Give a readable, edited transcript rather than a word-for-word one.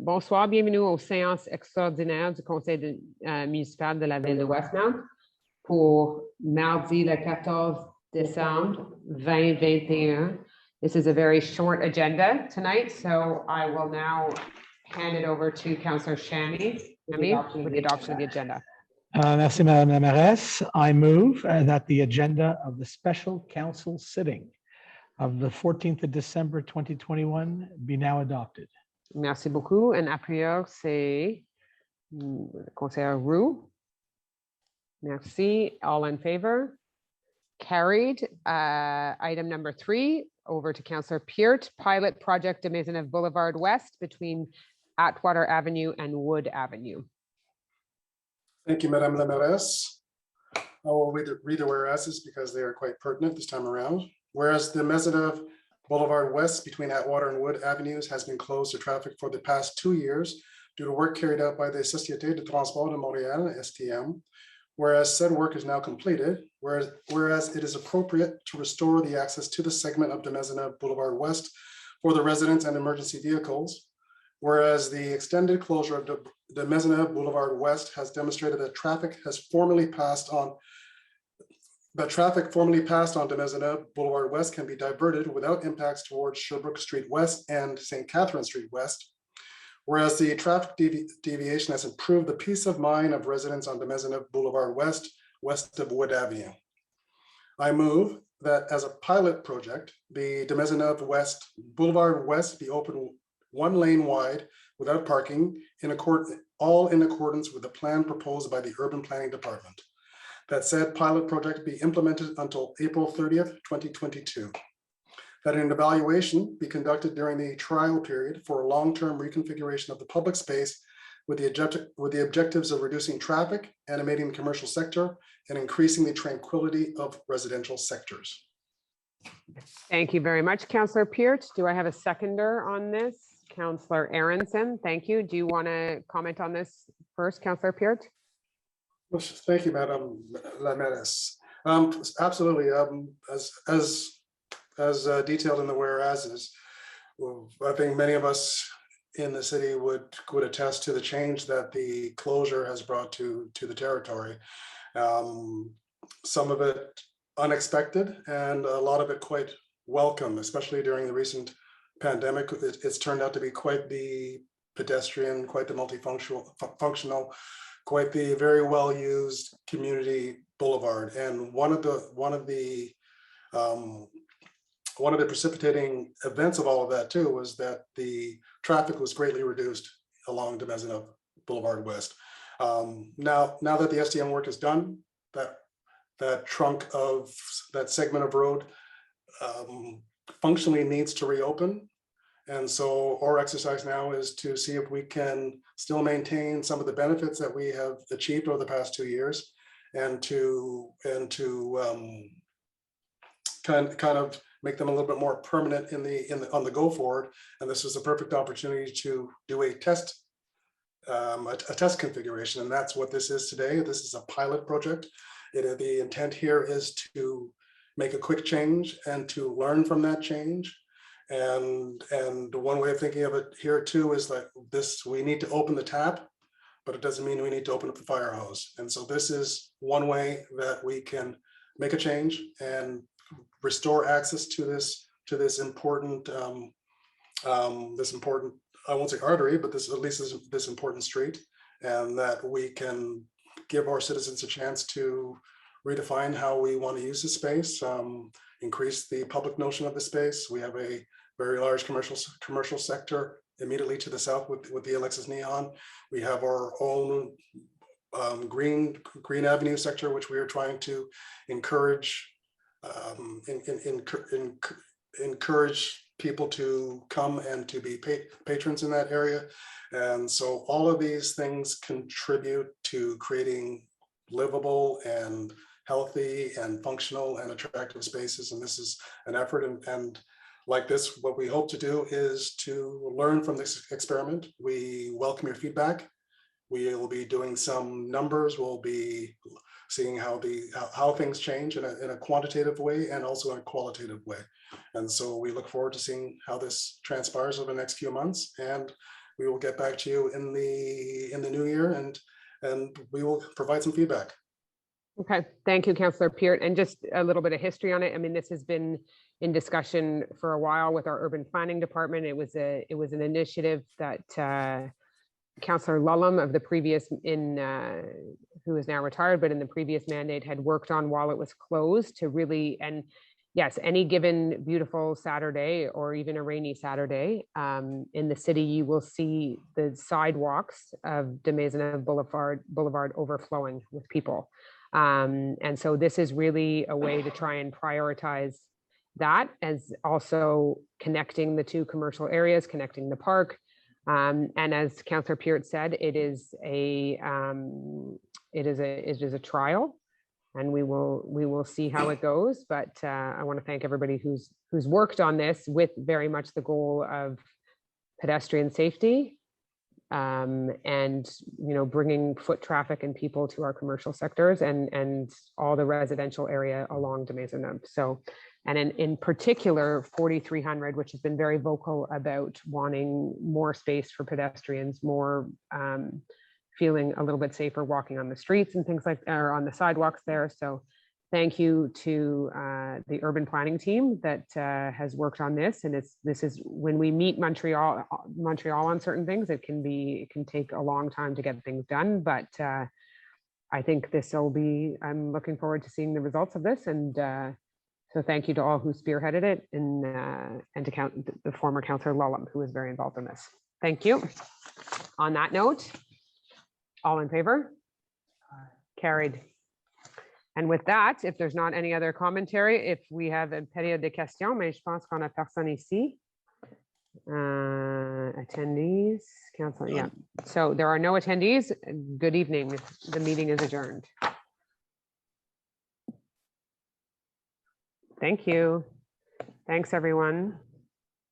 Bonsoir, bienvenue aux séances extraordinaires du conseil municipal de la ville de Westmount pour mardi le 14 décembre 2021. This is a very short agenda tonight, so I will now hand it over to Councillor Shami with the adoption of the agenda. Merci, Madame la Mairesse. I move that the agenda of the special council sitting of the 14th of December 2021 be now adopted. Merci beaucoup. And a priori, c'est Conseiller Roux. Merci. All in favor? Carried. Item number 3, over to Councillor Peart. Pilot project de Maisonneuve Boulevard West between Atwater Avenue and Wood Avenue. Thank you, Madame la Mairesse. I will read the whereases because they are quite pertinent this time around. Whereas the Maisonneuve Boulevard West between Atwater and Wood Avenues has been closed to traffic for the past 2 years due to work carried out by the Société de Transport de Montréal, STM. Whereas said work is now completed, whereas it is appropriate to restore the access to the segment of the Maisonneuve Boulevard West for the residents and emergency vehicles. Whereas the extended closure of the Maisonneuve Boulevard West has demonstrated that traffic formerly passed on the Maisonneuve Boulevard West can be diverted without impacts towards Sherbrooke Street West and St. Catherine Street West. Whereas the traffic deviation has improved the peace of mind of residents on the Maisonneuve Boulevard West, west of Wood Avenue. I move that as a pilot project, the Maisonneuve Boulevard West be open 1 lane wide without parking, all in accordance with the plan proposed by the Urban Planning Department. That said pilot project be implemented until April 30th, 2022. That an evaluation be conducted during the trial period for a long-term reconfiguration of the public space with the objectives of reducing traffic, animating the commercial sector, and increasing the tranquility of residential sectors. Thank you very much, Councillor Peart. Do I have a seconder on this? Councillor Aronson, thank you. Do you want to comment on this first, Councillor Peart? Thank you, Madame la Mairesse. Absolutely. As detailed in the whereases, I think many of us in the city would attest to the change that the closure has brought to the territory. Some of it unexpected and a lot of it quite welcome, especially during the recent pandemic. It's turned out to be quite the pedestrian, quite the multifunctional, quite the very well used community boulevard. And one of the precipitating events of all of that too was that the traffic was greatly reduced along the Maisonneuve Boulevard West. Now that the STM work is done, that trunk of that segment of road functionally needs to reopen. And so our exercise now is to see if we can still maintain some of the benefits that we have achieved over the past 2 years, and to kind of make them a little bit more permanent on the go forward. And this is a perfect opportunity to do a test configuration, and that's what this is today. This is a pilot project. The intent here is to make a quick change and to learn from that change. And one way of thinking of it here too is like this: we need to open the tap, but it doesn't mean we need to open up the fire hose. And so this is one way that we can make a change and restore access to this important I won't say artery, but at least this important street, and that we can give our citizens a chance to redefine how we want to use the space, increase the public notion of the space. We have a very large commercial sector immediately to the south with the Alexis Neon. We have our own green avenue sector, which we are trying to encourage people to come and to be patrons in that area. And so all of these things contribute to creating livable and healthy and functional and attractive spaces. And this is an effort, and like this, what we hope to do is to learn from this experiment. We welcome your feedback. We will be doing some numbers. We'll be seeing how things change in a quantitative way and also in a qualitative way. And so we look forward to seeing how this transpires over the next few months. And we will get back to you in the new year, and we will provide some feedback. Okay, thank you, Councillor Peart. And just a little bit of history on it. I mean, this has been in discussion for a while with our urban planning department. It was an initiative that Councillor Lullum of the previous who is now retired, but in the previous mandate had worked on while it was closed to really, and yes, any given beautiful Saturday or even a rainy Saturday in the city, you will see the sidewalks of de Maisonneuve Boulevard overflowing with people. And so this is really a way to try and prioritize that, as also connecting the two commercial areas, connecting the park. And as Councillor Peart said, it is a trial, and we will see how it goes. But I want to thank everybody who's worked on this with very much the goal of pedestrian safety, and bringing foot traffic and people to our commercial sectors and all the residential area along de Maisonneuve. So, and in particular 4300, which has been very vocal about wanting more space for pedestrians, more feeling a little bit safer walking on the streets and things like, or on the sidewalks there. So thank you to the urban planning team that has worked on this. And this is when we meet Montreal on certain things, it can take a long time to get things done. But I think I'm looking forward to seeing the results of this. And so thank you to all who spearheaded it, and to the former Councillor Lullum, who was very involved in this. Thank you. On that note, all in favor? Carried. And with that, if there's not any other commentary, if we have une période de questions, mais je pense qu'on a personne ici. Attendees, council, yeah. So there are no attendees. Good evening. The meeting is adjourned. Thank you. Thanks, everyone.